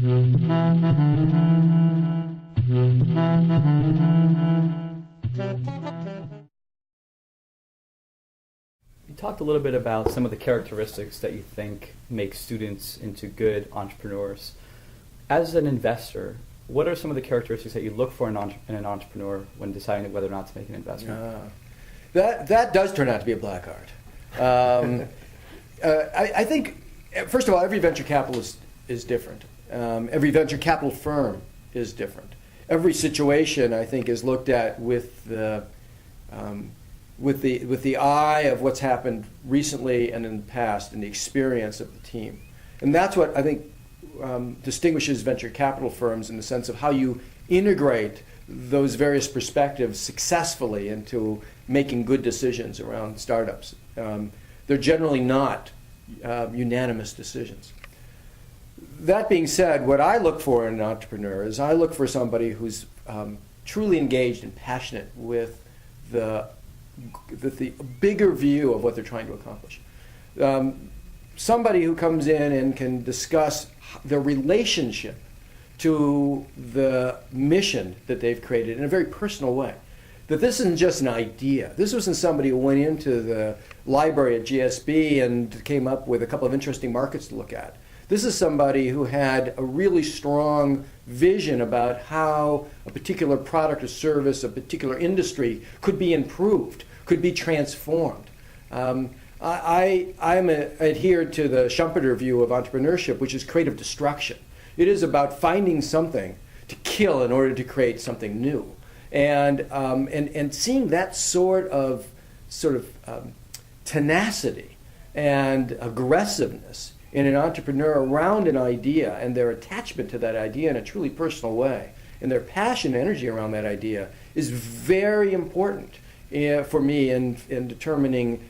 You talked a little bit about some of the characteristics that you think make students into good entrepreneurs. As an investor, what are some of the characteristics that you look for in an entrepreneur when deciding whether or not to make an investment? That does turn out to be a black art. I think, first of all, every venture capitalist is different. Every venture capital firm is different. Every situation, I think, is looked at with the eye of what's happened recently and in the past, and the experience of the team. And that's what I think distinguishes venture capital firms, in the sense of how you integrate those various perspectives successfully into making good decisions around startups. They're generally not unanimous decisions. That being said, what I look for in an entrepreneur is I look for somebody who's truly engaged and passionate with the bigger view of what they're trying to accomplish. Somebody who comes in and can discuss their relationship to the mission that they've created in a very personal way. That this isn't just an idea. This wasn't somebody who went into the library at GSB and came up with a couple of interesting markets to look at. This is somebody who had a really strong vision about how a particular product or service, a particular industry could be improved, could be transformed. I'm adhered to the Schumpeter view of entrepreneurship, which is creative destruction. It is about finding something to kill in order to create something new. And seeing that sort of tenacity and aggressiveness in an entrepreneur around an idea, and their attachment to that idea in a truly personal way, and their passion and energy around that idea, is very important for me in determining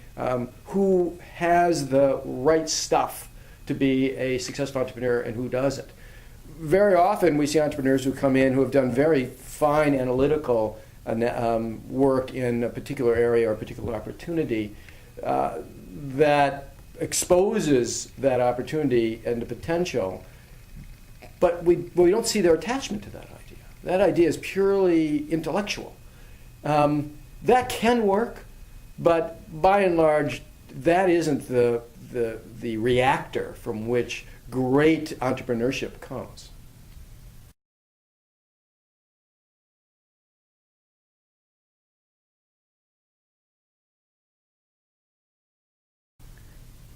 who has the right stuff to be a successful entrepreneur and who doesn't. Very often we see entrepreneurs who come in who have done very fine analytical work in a particular area or a particular opportunity that exposes that opportunity and the potential, but we don't see their attachment to that idea. That idea is purely intellectual. That can work, but by and large, that isn't the reactor from which great entrepreneurship comes.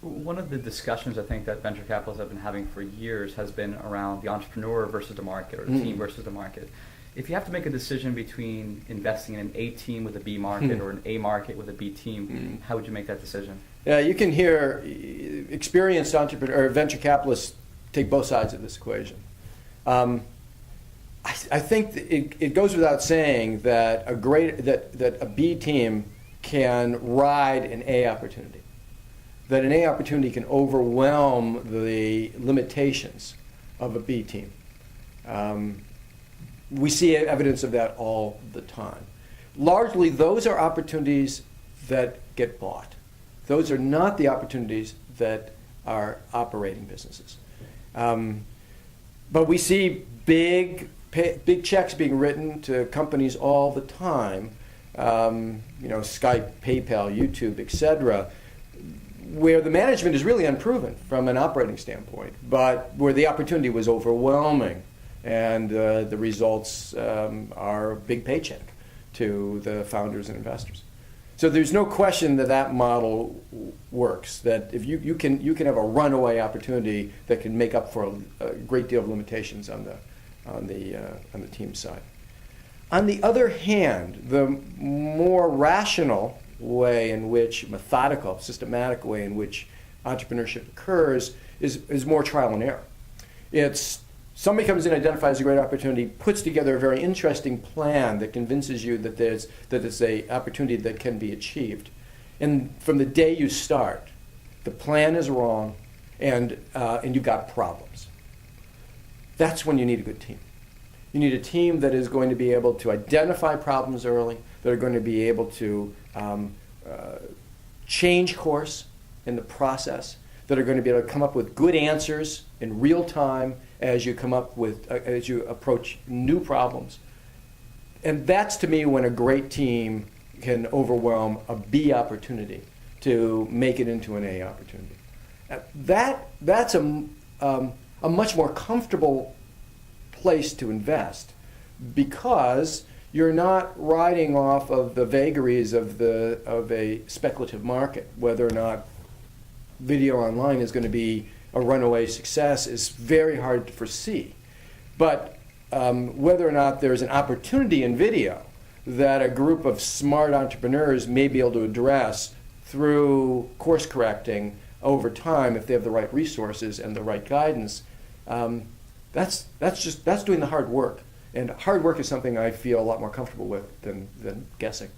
One of the discussions I think that venture capitalists have been having for years has been around the entrepreneur versus the market, or the team versus the market. If you have to make a decision between investing in an A team with a B market or an A market with a B team, how would you make that decision? Yeah, you can hear experienced entrepreneur or venture capitalists take both sides of this equation. I think it goes without saying that a B team can ride an A opportunity. That an A opportunity can overwhelm the limitations of a B team. We see evidence of that all the time. Largely, those are opportunities that get bought. Those are not the opportunities that are operating businesses. But we see big checks being written to companies all the time, Skype, PayPal, YouTube, etc., where the management is really unproven from an operating standpoint, but where the opportunity was overwhelming, and the results are a big paycheck to the founders and investors. So there's no question that model works. That if you can have a runaway opportunity that can make up for a great deal of limitations on the team side. On the other hand, the more rational way in which, methodical, systematic way in which entrepreneurship occurs is more trial and error. It's somebody comes in, identifies a great opportunity, puts together a very interesting plan that convinces you that it's an opportunity that can be achieved. And from the day you start, the plan is wrong, and you've got problems. That's when you need a good team. You need a team that is going to be able to identify problems early, that are going to be able to change course in the process, that are going to be able to come up with good answers in real time as you as you approach new problems. And that's, to me, when a great team can overwhelm a B opportunity to make it into an A opportunity. That's a much more comfortable place to invest, because you're not riding off of the vagaries of a speculative market. Whether or not video online is going to be a runaway success is very hard to foresee. But whether or not there's an opportunity in video that a group of smart entrepreneurs may be able to address through course correcting over time, if they have the right resources and the right guidance, that's doing the hard work. And hard work is something I feel a lot more comfortable with than guessing.